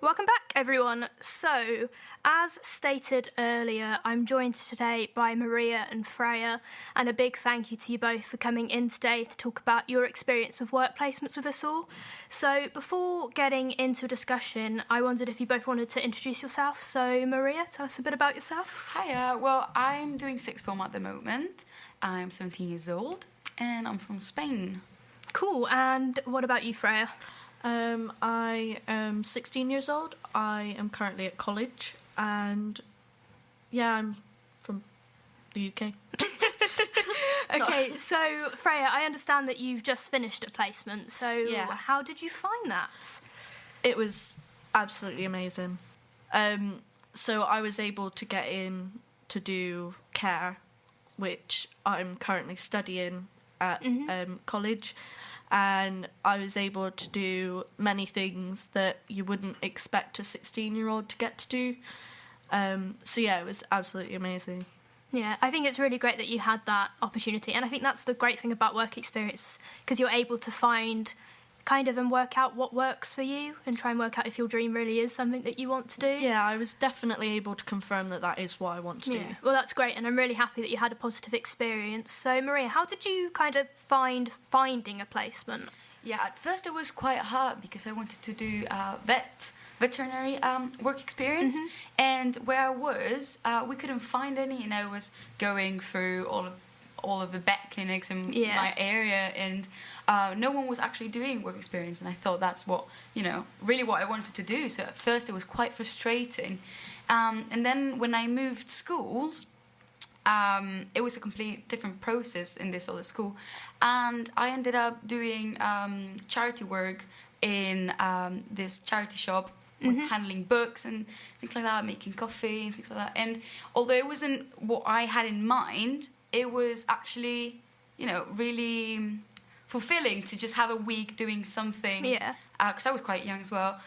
Welcome back, everyone. So, as stated earlier, I'm joined today by Maria and Freya, and a big thank you to you both for coming in today to talk about your experience of work placements with us all. So, before getting into a discussion, I wondered if you both wanted to introduce yourself. So, Maria, tell us a bit about yourself. Hiya, well, I'm doing sixth form at the moment. I'm 17 years old, and I'm from Spain. Cool, and what about you, Freya? I am 16 years old. I am currently at college, and I'm from the UK. Okay, so Freya, I understand that you've just finished a placement, so how did you find that? It was absolutely amazing. So I was able to get in to do care, which I'm currently studying at college. And I was able to do many things that you wouldn't expect a 16-year-old to get to do. It was absolutely amazing. Yeah, I think it's really great that you had that opportunity. And I think that's the great thing about work experience, because you're able to find and work out what works for you and try and work out if your dream really is something that you want to do. Yeah, I was definitely able to confirm that is what I want to do. Well, that's great, and I'm really happy that you had a positive experience. So, Maria, how did you find finding a placement? Yeah, at first it was quite hard because I wanted to do veterinary work experience, and where I was, we couldn't find any, and I was going through all of the vet clinics in my area, and no one was actually doing work experience, and I thought that's what, really what I wanted to do. So at first it was quite frustrating. And then when I moved schools, it was a complete different process in this other school. And I ended up doing charity work in this charity shop, with handling books and things like that, making coffee and things like that. And although it wasn't what I had in mind, it was actually, really fulfilling to just have a week doing something. Yeah. Because I was quite young as well.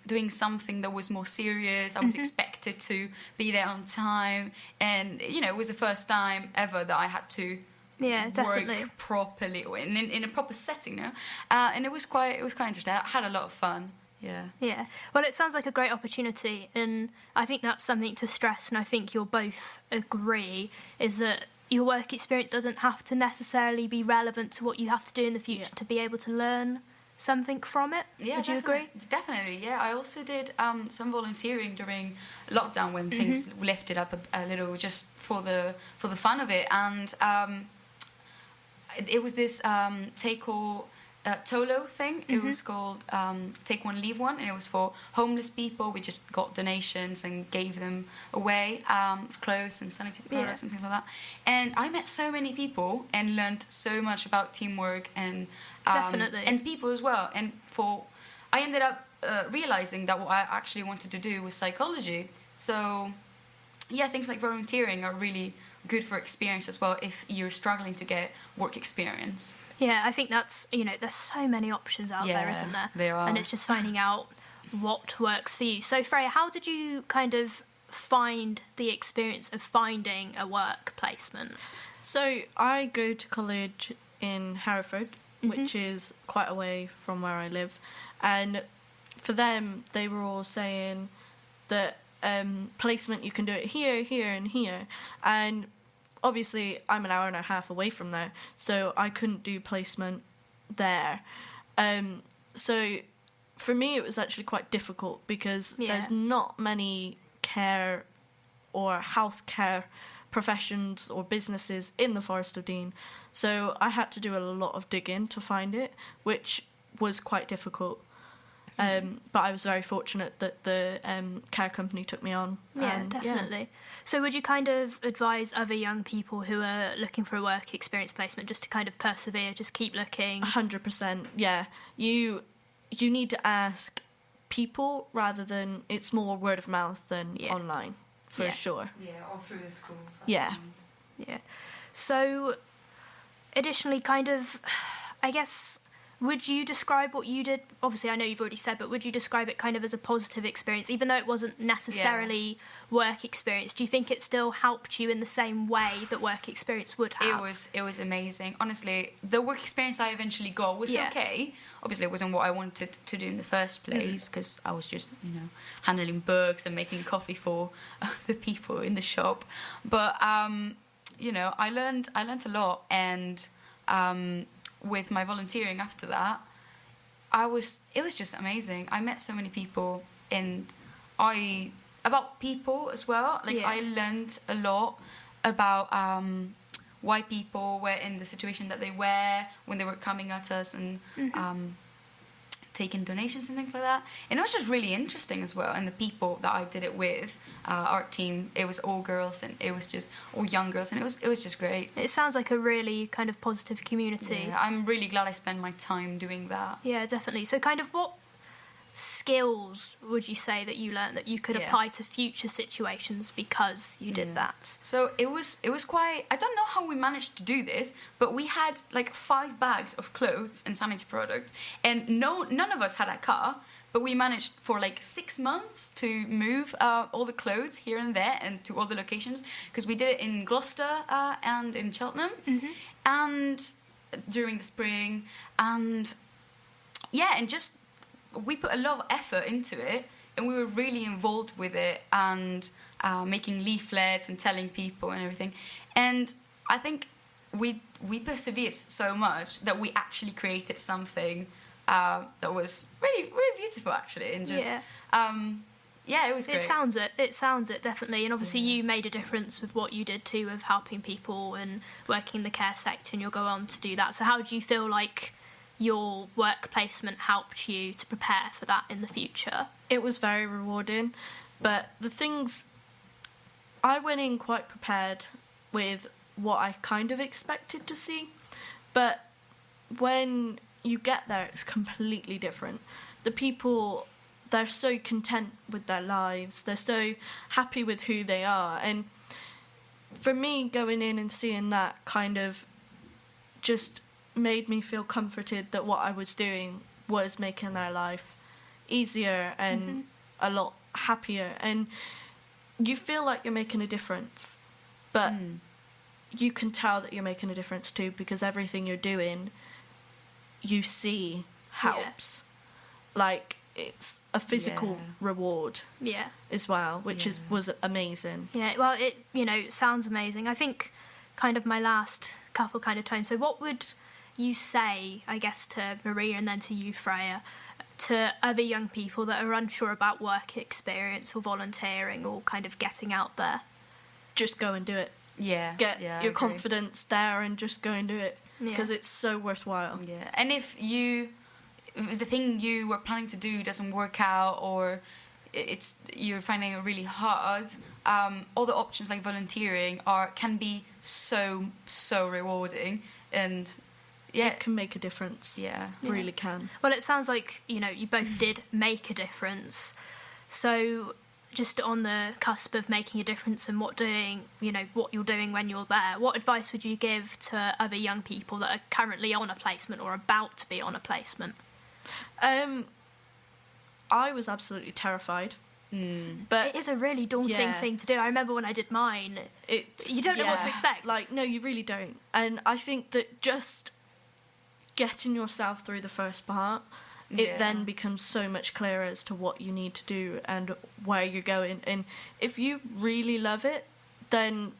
Doing something that was more serious. I was expected to be there on time, and it was the first time ever that I had to work properly in a proper setting. And it was quite interesting. I had a lot of fun. Yeah. Yeah. Well, it sounds like a great opportunity, and I think that's something to stress, and I think you'll both agree, is that your work experience doesn't have to necessarily be relevant to what you have to do in the future to be able to learn something from it. Yeah, Would you agree? Definitely, yeah. I also did some volunteering during lockdown when things lifted up a little, just for the fun of it. And it was this Tolo thing. It was called Take One, Leave One, and it was for homeless people. We just got donations and gave them away, clothes and sanitary products and things like that. And I met so many people and learned so much about teamwork and and people as well. And I ended up realizing that what I actually wanted to do was psychology. So yeah, things like volunteering are really good for experience as well if you're struggling to get work experience. Yeah, I think that's, there's so many options out there, isn't there? There are. And it's just finding out what works for you. So, Freya, how did you find the experience of finding a work placement? So, I go to college in Hereford, which is quite away from where I live. And for them, they were all saying that placement, you can do it here, here, and here. And obviously, I'm an hour and a half away from there, so I couldn't do placement there. So for me, it was actually quite difficult because there's not many care or healthcare professions or businesses in the Forest of Dean. So I had to do a lot of digging to find it, which was quite difficult. But I was very fortunate that the care company took me on. Yeah, definitely. Yeah. So would you advise other young people who are looking for a work experience placement just to persevere, just keep looking? 100%, yeah. You need to ask people rather than, it's more word of mouth than online, for sure. Yeah, or through the schools. Yeah. Yeah. So, additionally, I guess, would you describe what you did? Obviously, I know you've already said, but would you describe it kind of as a positive experience, even though it wasn't necessarily work experience? Do you think it still helped you in the same way that work experience would have? It was amazing. Honestly, the work experience I eventually got was okay. Obviously, it wasn't what I wanted to do in the first place, because I was just, handling books and making coffee for the people in the shop. But I learned a lot, and with my volunteering after that, it was just amazing. I met so many people, and about people as well. I learned a lot about why people were in the situation that they were when they were coming at us, and taking donations and things like that. And it was just really interesting as well. And the people that I did it with, our team, it was all girls, and it was just all young girls, and it was just great. It sounds like a really kind of positive community. Yeah, I'm really glad I spent my time doing that. Yeah, definitely. So kind of what skills would you say that you learned that you could apply to future situations because you did that? So it was quite, I don't know how we managed to do this, but we had 5 bags of clothes and sanitary products, and none of us had a car, but we managed for 6 months to move all the clothes here and there and to all the locations, because we did it in Gloucester and in Cheltenham, and during the spring, and just we put a lot of effort into it, and we were really involved with it, and making leaflets and telling people and everything. And I think we persevered so much that we actually created something that was really, really beautiful, actually. And just it was great. It sounds it definitely. And obviously you made a difference with what you did too, of helping people and working in the care sector, and you'll go on to do that. So how do you feel like your work placement helped you to prepare for that in the future? It was very rewarding, but the things, I went in quite prepared with what I kind of expected to see, but when you get there, it's completely different. The people, they're so content with their lives, they're so happy with who they are, and for me, going in and seeing that kind of just made me feel comforted that what I was doing was making their life easier and a lot happier. And you feel like you're making a difference, but you can tell that you're making a difference too, because everything you're doing, you see helps. It's a physical reward as well, which was amazing. Yeah, well, it sounds amazing. I think kind of my last couple kind of times. So what would you say, I guess, to Maria and then to you, Freya, to other young people that are unsure about work experience or volunteering or kind of getting out there? Just go and do it. Yeah. Get your confidence there and just go and do it, because it's so worthwhile. Yeah. And if the thing you were planning to do doesn't work out, or you're finding it really hard, other options like volunteering can be so rewarding, and it can make a difference. Really can. Well, it sounds like you both did make a difference. So just on the cusp of making a difference and what you're doing when you're there, what advice would you give to other young people that are currently on a placement or about to be on a placement? I was absolutely terrified. But it is a really daunting thing to do. I remember when I did mine, you don't know what to expect. No, you really don't. And I think that just getting yourself through the first part, it then becomes so much clearer as to what you need to do and where you're going. And if you really love it, then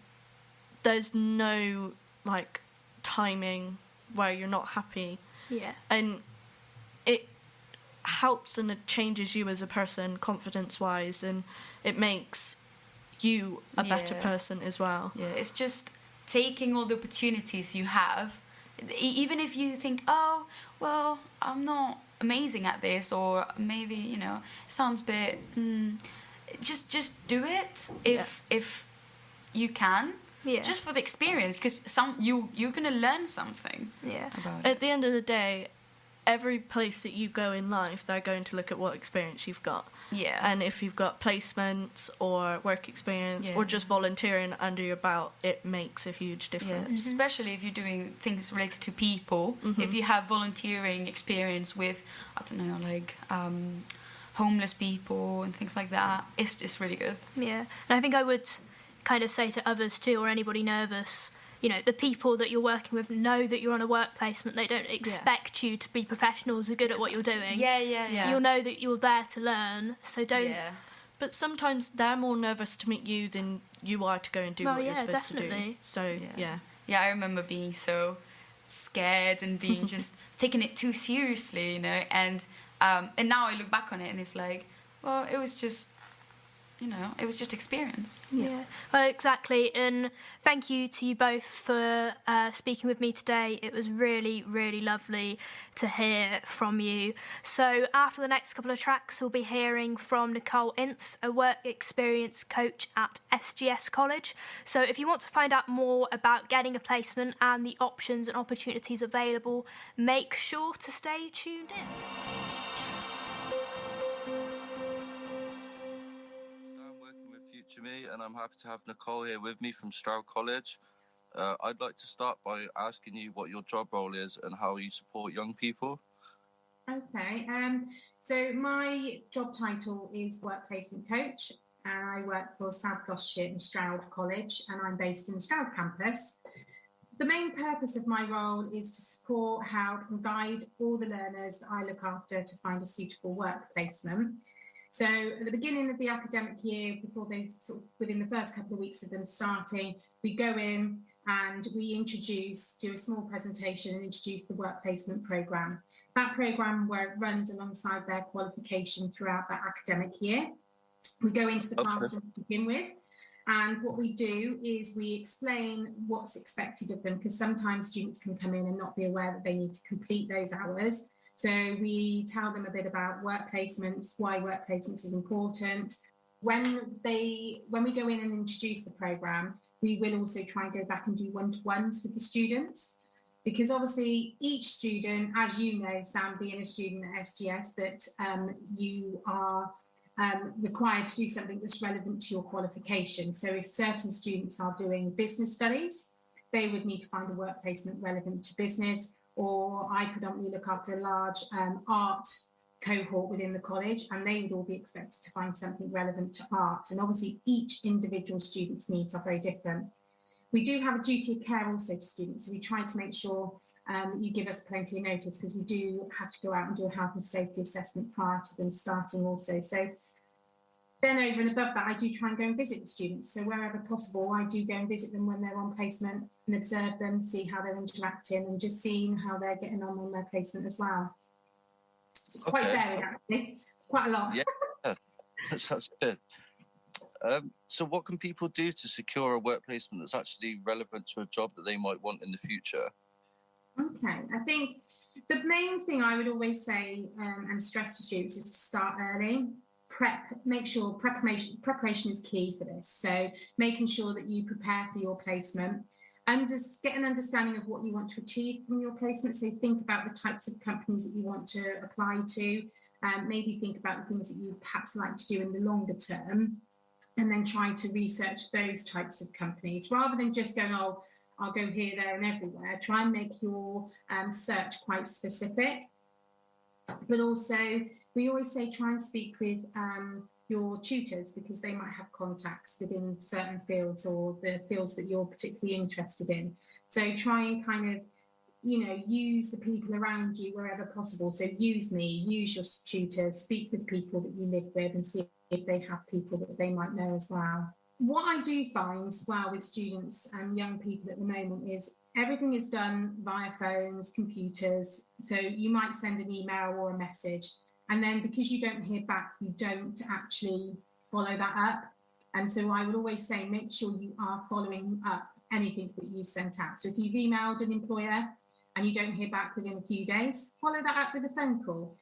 there's no timing where you're not happy. And it helps and it changes you as a person, confidence-wise, and it makes you a better person as well. It's just taking all the opportunities you have, even if you think, oh, well, I'm not amazing at this, or maybe, it sounds a bit, just do it if you can. Just for the experience, because you're going to learn something about it. At the end of the day, every place that you go in life, they're going to look at what experience you've got. Yeah. And if you've got placements or work experience or just volunteering under your belt, it makes a huge difference. Yeah. Especially if you're doing things related to people. If you have volunteering experience with, I don't know, like homeless people and things like that, it's just really good. Yeah, and I think I would kind of say to others too, or anybody nervous, you know, the people that you're working with know that you're on a work placement. They don't expect you to be professionals or good at what you're doing. Yeah. You'll know that you're there to learn, so don't... Yeah. But sometimes they're more nervous to meet you than you are to go and do what you're supposed to do. So, Yeah, I remember being so scared and being just taking it too seriously, you know, and now I look back on it and it's like, well, it was just, you know, it was just experience. Yeah, well, exactly. And thank you to you both for speaking with me today. It was really, really lovely to hear from you. So after the next couple of tracks, we'll be hearing from Nicole Ince, a work experience coach at SGS College. So if you want to find out more about getting a placement and the options and opportunities available, make sure to stay tuned in. Me, and I'm happy to have Nicole here with me from Stroud College. I'd like to start by asking you what your job role is and how you support young people. Okay, so my job title is Work Placement Coach, and I work for South Gloucestershire and Stroud College, and I'm based in the Stroud campus. The main purpose of my role is to support, help and guide all the learners that I look after to find a suitable work placement. So at the beginning of the academic year, before they within the first couple of weeks of them starting, we go in and we do a small presentation and introduce the work placement programme. That programme runs alongside their qualification throughout that academic year. We go into the classroom to begin with, and what we do is we explain what's expected of them, because sometimes students can come in and not be aware that they need to complete those hours. So we tell them a bit about work placements, why work placements is important. When we go in and introduce the programme, we will also try and go back and do one-to-ones with the students, because obviously each student, as you know, Sam, being a student at SGS, that you are required to do something that's relevant to your qualification. So if certain students are doing business studies, they would need to find a work placement relevant to business. Or I predominantly look after a large art cohort within the college, and they would all be expected to find something relevant to art. And obviously each individual student's needs are very different. We do have a duty of care also to students, so we try to make sure you give us plenty of notice, because we do have to go out and do a health and safety assessment prior to them starting also. So then over and above that, I do try and go and visit the students. So wherever possible, I do go and visit them when they're on placement and observe them, see how they're interacting and just seeing how they're getting on their placement as well. So it's quite varied, actually. It's quite a lot. Yeah, that sounds good. So what can people do to secure a work placement that's actually relevant to a job that they might want in the future? Okay, I think the main thing I would always say and stress to students is to start early. Make sure preparation is key for this. So making sure that you prepare for your placement and just get an understanding of what you want to achieve from your placement. So think about the types of companies that you want to apply to, maybe think about the things that you perhaps like to do in the longer term, and then try to research those types of companies rather than just going, oh, I'll go here, there and everywhere. Try and make your search quite specific. But also, we always say try and speak with your tutors, because they might have contacts within certain fields or the fields that you're particularly interested in. So try and kind of, use the people around you wherever possible. So use me, use your tutors, speak with people that you live with and see if they have people that they might know as well. What I do find as well with students and young people at the moment is everything is done via phones, computers. So you might send an email or a message, and then because you don't hear back, you don't actually follow that up. And so I would always say, make sure you are following up anything that you've sent out. So if you've emailed an employer and you don't hear back within a few days, follow that up with a phone call.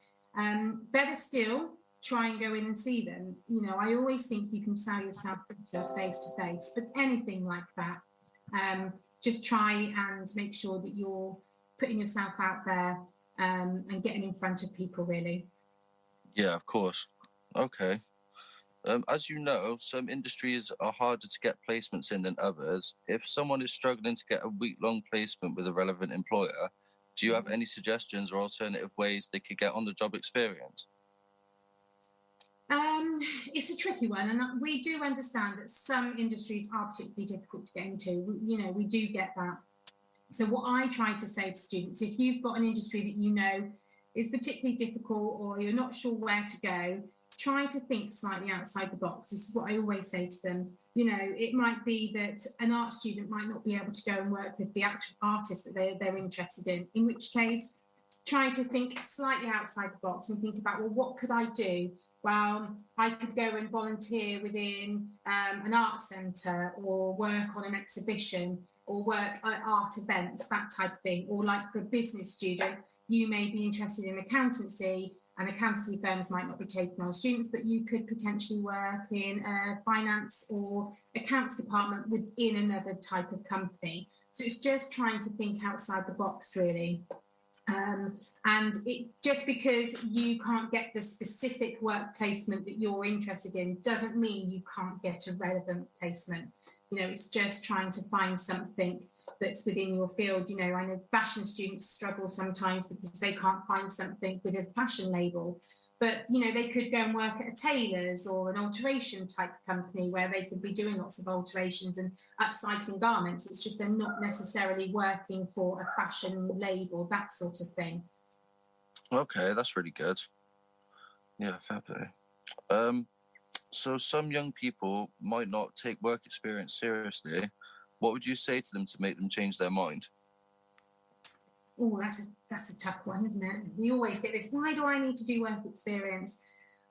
Better still, try and go in and see them. I always think you can sell yourself better face to face, but anything like that, just try and make sure that you're putting yourself out there and getting in front of people, really. Yeah, of course. Okay. As you know, some industries are harder to get placements in than others. If someone is struggling to get a week-long placement with a relevant employer, do you have any suggestions or alternative ways they could get on-the-job experience? It's a tricky one, and we do understand that some industries are particularly difficult to get into. We do get that. So what I try to say to students, if you've got an industry that you know is particularly difficult or you're not sure where to go, try to think slightly outside the box. This is what I always say to them. It might be that an art student might not be able to go and work with the actual artist that they're interested in which case, try to think slightly outside the box and think about, well, what could I do? Well, I could go and volunteer within an art centre or work on an exhibition or work at art events, that type of thing. Or like for a business student, you may be interested in accountancy, and accountancy firms might not be taking on students, but you could potentially work in a finance or accounts department within another type of company. So it's just trying to think outside the box, really. And just because you can't get the specific work placement that you're interested in doesn't mean you can't get a relevant placement. It's just trying to find something that's within your field. I know fashion students struggle sometimes because they can't find something with a fashion label. But, they could go and work at a tailor's or an alteration type company where they could be doing lots of alterations and upcycling garments. It's just they're not necessarily working for a fashion label, that sort of thing. Okay, that's really good. Yeah, fair play. So some young people might not take work experience seriously. What would you say to them to make them change their mind? Oh, that's a tough one, isn't it? We always get this, why do I need to do work experience?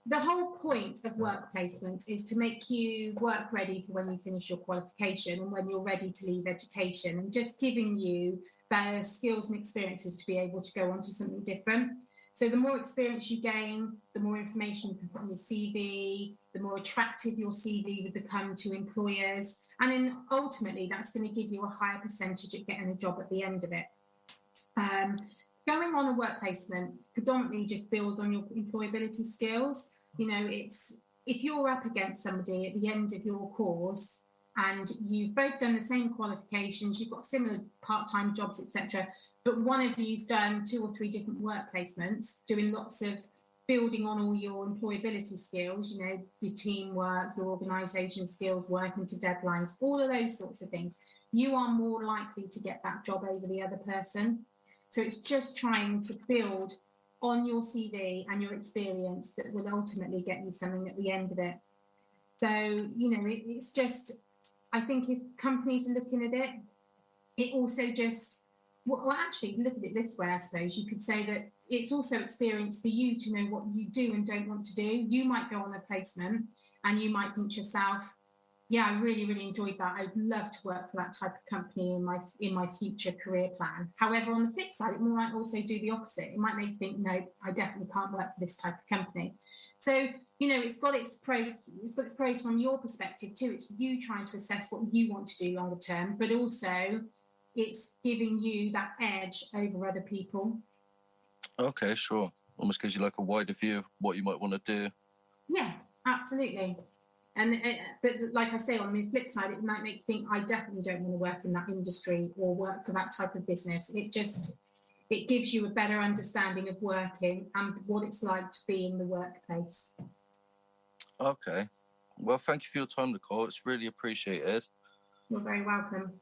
The whole point of work placements is to make you work ready for when you finish your qualification and when you're ready to leave education, and just giving you the skills and experiences to be able to go on to something different. So the more experience you gain, the more information you can put on your CV, the more attractive your CV would become to employers. And then ultimately, that's going to give you a higher percentage at getting a job at the end of it. Going on a work placement predominantly just builds on your employability skills. It's if you're up against somebody at the end of your course and you've both done the same qualifications, you've got similar part-time jobs, etc., but one of you's done 2 or 3 different work placements, doing lots of building on all your employability skills, your teamwork, your organisation skills, working to deadlines, all of those sorts of things, you are more likely to get that job over the other person. So it's just trying to build on your CV and your experience that will ultimately get you something at the end of it. So, it's just, I think if companies are looking at it, it also just, well, actually, look at it this way, I suppose. You could say that it's also experience for you to know what you do and don't want to do. You might go on a placement and you might think to yourself, yeah, I really, really enjoyed that. I'd love to work for that type of company in my future career plan. However, on the flip side, it might also do the opposite. It might make you think, no, I definitely can't work for this type of company. So, it's got its pros from your perspective too. It's you trying to assess what you want to do longer term, but also it's giving you that edge over other people. Okay, sure. Almost gives you like a wider view of what you might want to do. Yeah, absolutely. And but like I say, on the flip side, it might make you think, I definitely don't want to work in that industry or work for that type of business. It gives you a better understanding of working and what it's like to be in the workplace. Okay. Well, thank you for your time, Nicole. It's really appreciated. You're very welcome.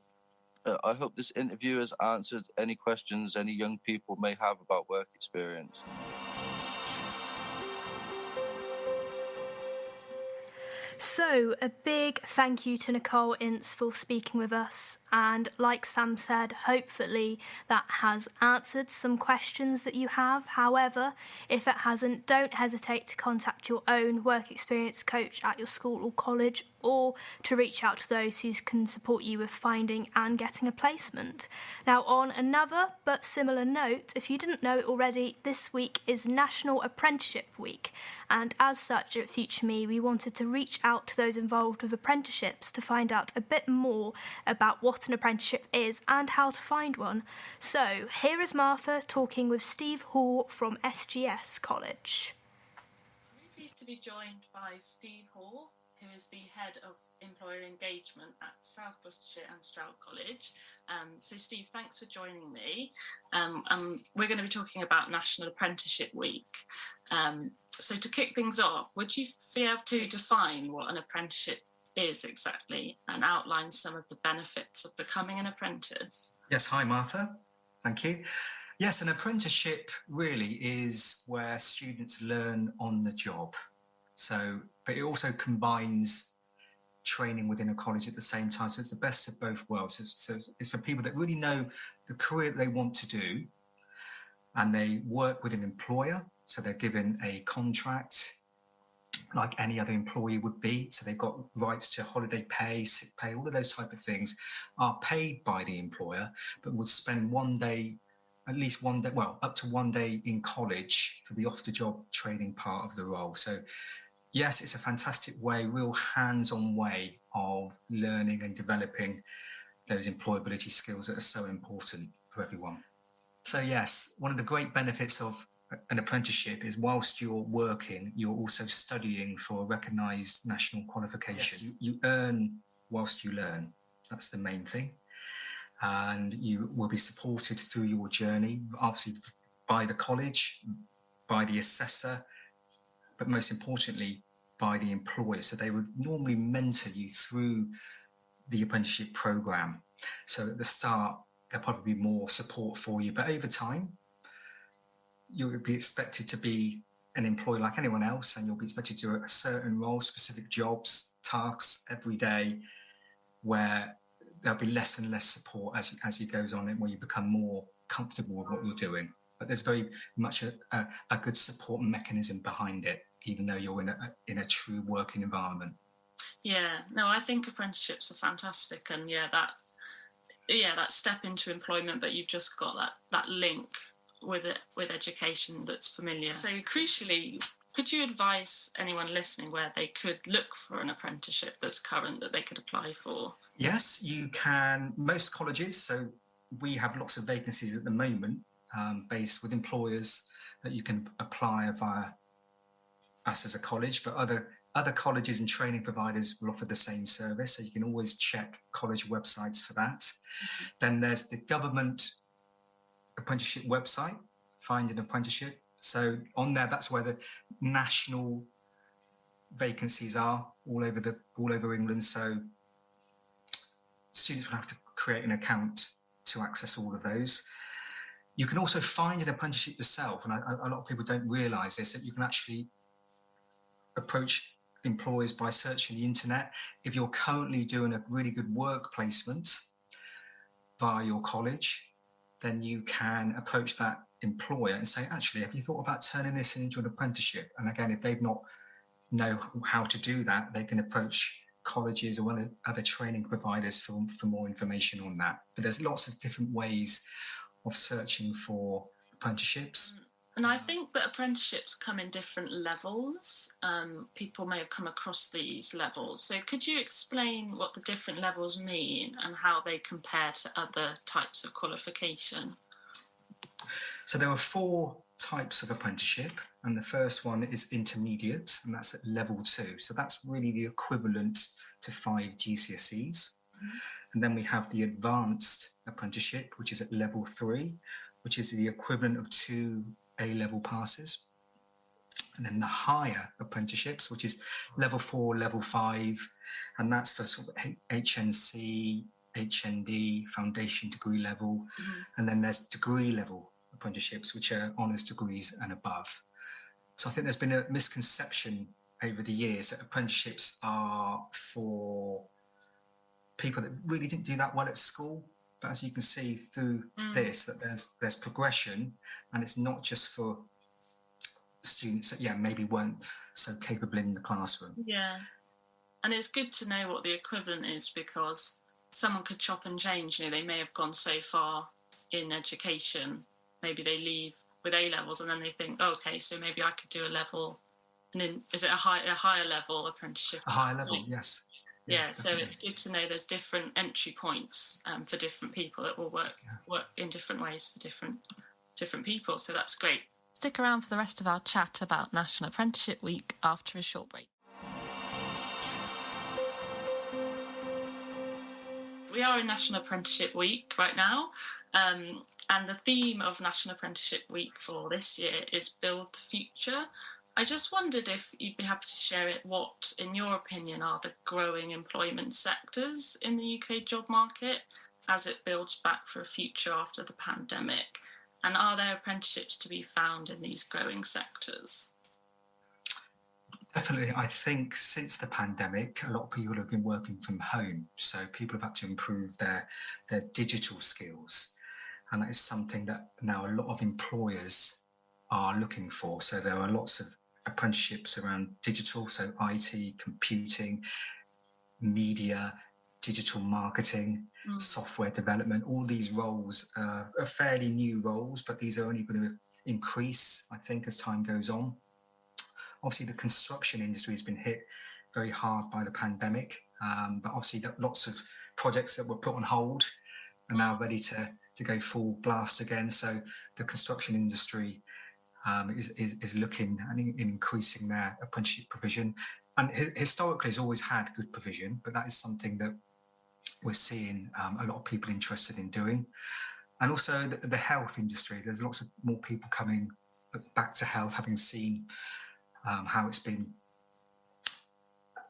I hope this interview has answered any questions any young people may have about work experience. So, a big thank you to Nicole Ince for speaking with us, and like Sam said, hopefully that has answered some questions that you have. However, if it hasn't, don't hesitate to contact your own work experience coach at your school or college, or to reach out to those who can support you with finding and getting a placement. Now, on another but similar note, if you didn't know it already, this week is National Apprenticeship Week, and as such at Future Me, we wanted to reach out out to those involved with apprenticeships to find out a bit more about what an apprenticeship is and how to find one. So here is Martha talking with Steve Hall from SGS College. I'm really pleased to be joined by Steve Hall, who is the Head of Employer Engagement at South Gloucestershire and Stroud College. So Steve, thanks for joining me. We're going to be talking about National Apprenticeship Week. So to kick things off, would you be able to define what an apprenticeship is exactly and outline some of the benefits of becoming an apprentice? Yes, hi Martha, thank you. Yes, an apprenticeship really is where students learn on the job. But it also combines training within a college at the same time. So it's the best of both worlds. So it's for people that really know the career that they want to do, and they work with an employer. So they're given a contract like any other employee would be. So they've got rights to holiday pay, sick pay, all of those type of things are paid by the employer, but would spend at least one day, well, up to 1 day in college for the off-the-job training part of the role. So yes, it's a fantastic way, real hands-on way of learning and developing those employability skills that are so important for everyone. So yes, one of the great benefits of an apprenticeship is whilst you're working, you're also studying for a recognised national qualification. Yes, you earn whilst you learn. That's the main thing. And you will be supported through your journey, obviously by the college, by the assessor, but most importantly, by the employer. So they would normally mentor you through the apprenticeship programme. So at the start, there'll probably be more support for you, but over time, you'll be expected to be an employee like anyone else, and you'll be expected to do a certain role, specific jobs, tasks every day, where there'll be less and less support as you goes on, and where you become more comfortable with what you're doing. But there's very much a good support mechanism behind it, even though you're in a true working environment. Yeah, no, I think apprenticeships are fantastic, and that step into employment, but you've just got that link with education that's familiar. So crucially, could you advise anyone listening where they could look for an apprenticeship that's current that they could apply for? Yes, you can. Most colleges, so we have lots of vacancies at the moment based with employers that you can apply via us as a college, but other colleges and training providers will offer the same service, so you can always check college websites for that. Mm-hmm. Then there's the government apprenticeship website, Find an Apprenticeship. So on there, that's where the national vacancies are all over England. So students will have to create an account to access all of those. You can also find an apprenticeship yourself, and a lot of people don't realise this, that you can actually approach employers by searching the internet. If you're currently doing a really good work placement via your college, then you can approach that employer and say, actually, have you thought about turning this into an apprenticeship? And again, if they've not know how to do that, they can approach colleges or other training providers for more information on that. But there's lots of different ways of searching for apprenticeships. And I think that apprenticeships come in different levels. People may have come across these levels. So could you explain what the different levels mean and how they compare to other types of qualification? So there are 4 types of apprenticeship, and the first one is intermediate, and that's at level 2. So that's really the equivalent to 5 GCSEs. Mm-hmm. And then we have the advanced apprenticeship, which is at level 3, which is the equivalent of 2 A-level passes. And then the higher apprenticeships, which is level 4, level 5, and that's for sort of HNC, HND, foundation degree level. Mm-hmm. And then there's degree level apprenticeships, which are honours degrees and above. So I think there's been a misconception over the years that apprenticeships are for people that really didn't do that well at school. But as you can see through this, that there's progression, and it's not just for students that maybe weren't so capable in the classroom. Yeah, and it's good to know what the equivalent is, because someone could chop and change. They may have gone so far in education, maybe they leave with A levels and then they think, okay, so maybe I could do a level is it a higher level apprenticeship? A higher level, yes. Yeah, so definitely. it's good to know there's different entry points for different people that will work in different ways for different people. So that's great. Stick around for the rest of our chat about National Apprenticeship Week after a short break. We are in National Apprenticeship Week right now, and the theme of National Apprenticeship Week for this year is Build the Future. I just wondered if you'd be happy to share it. What, in your opinion, are the growing employment sectors in the UK job market as it builds back for a future after the pandemic? And are there apprenticeships to be found in these growing sectors? Definitely. I think since the pandemic, a lot of people have been working from home. So people have had to improve their digital skills. And that is something that now a lot of employers are looking for. So there are lots of apprenticeships around digital, so IT, computing, media, digital marketing, software development. All these roles are fairly new roles, but these are only going to increase, I think, as time goes on. Obviously, the construction industry has been hit very hard by the pandemic, but obviously lots of projects that were put on hold are now ready to go full blast again. So the construction industry is looking and increasing their apprenticeship provision. And historically has always had good provision, but that is something that we're seeing a lot of people interested in doing. And also the health industry, there's lots of more people coming back to health, having seen how it's been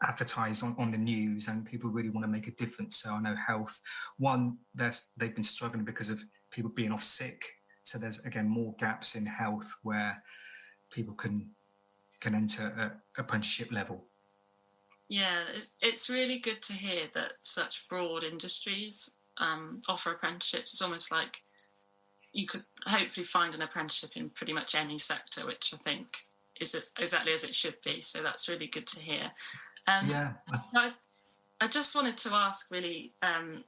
advertised on the news, and people really want to make a difference. So I know health, they've been struggling because of people being off sick. So there's, again, more gaps in health where people can enter at apprenticeship level. Yeah, it's really good to hear that such broad industries offer apprenticeships. It's almost like you could hopefully find an apprenticeship in pretty much any sector, which I think is exactly as it should be. So that's really good to hear. So I just wanted to ask, really,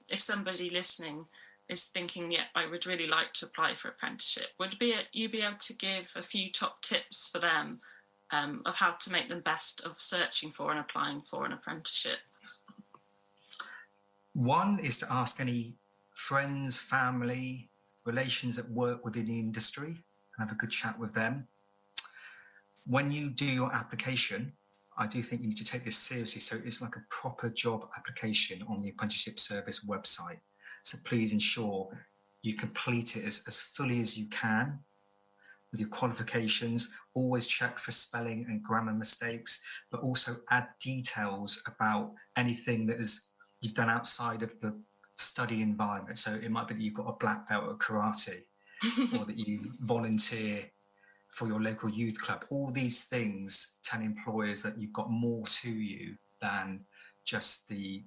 if somebody listening is thinking, yeah, I would really like to apply for apprenticeship, would you be able to give a few top tips for them of how to make them best of searching for and applying for an apprenticeship? One is to ask any friends, family, relations that work within the industry and have a good chat with them. When you do your application, I do think you need to take this seriously. So it's like a proper job application on the Apprenticeship Service website. So please ensure you complete it as fully as you can with your qualifications. Always check for spelling and grammar mistakes, but also add details about anything that you've done outside of the study environment. So it might be that you've got a black belt at karate or that you volunteer for your local youth club. All these things tell employers that you've got more to you than just the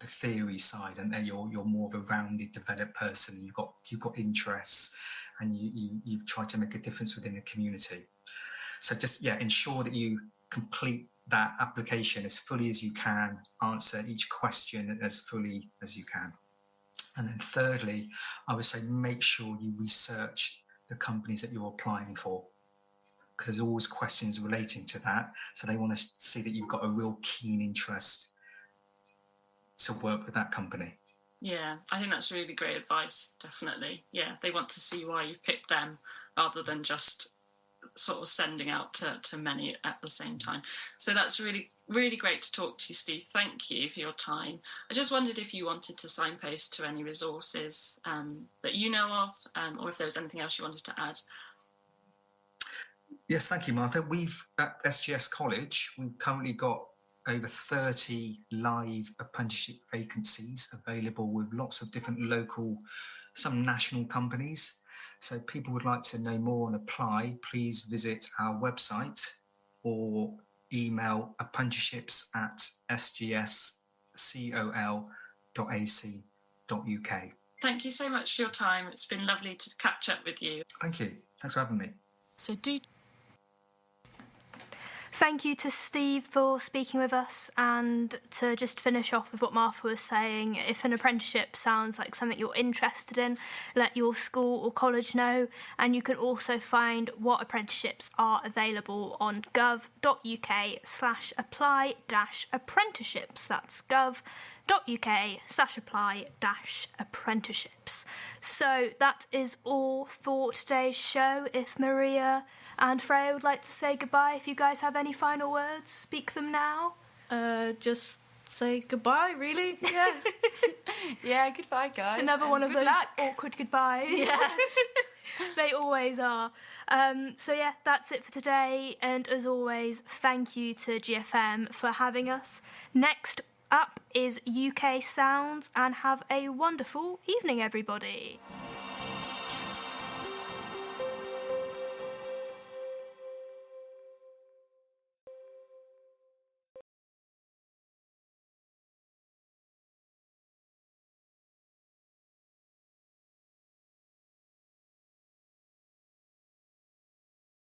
theory side, and then you're more of a rounded, developed person. You've got interests, and you've tried to make a difference within the community. So just ensure that you complete that application as fully as you can, answer each question as fully as you can. And then thirdly, I would say make sure you research the companies that you're applying for, because there's always questions relating to that. So they want to see that you've got a real keen interest to work with that company. Yeah, I think that's really great advice, definitely. Yeah, they want to see why you've picked them rather than just sort of sending out to many at the same time. So that's really, really great to talk to you, Steve. Thank you for your time. I just wondered if you wanted to signpost to any resources that you know of, or if there was anything else you wanted to add. Yes, thank you, Martha. We've at SGS College, we've currently got over 30 live apprenticeship vacancies available with lots of different local, some national companies. So if people would like to know more and apply, please visit our website or email apprenticeships@sgscol.ac.uk. Thank you so much for your time. It's been lovely to catch up with you. Thank you. Thanks for having me. Thank you to Steve for speaking with us, and to just finish off with what Martha was saying, if an apprenticeship sounds like something you're interested in, let your school or college know, and you can also find what apprenticeships are available on gov.uk/apply-apprenticeships. That's gov.uk/apply-apprenticeships. So that is all for today's show. If Maria and Freya would like to say goodbye, if you guys have any final words, speak them now. Just say goodbye, really. Yeah. Yeah, goodbye, guys. Another and one of good those luck. awkward goodbyes. Yeah. They always are. So yeah, that's it for today. And as always, thank you to GFM for having us. Next up is UK Sounds, and have a wonderful evening, everybody.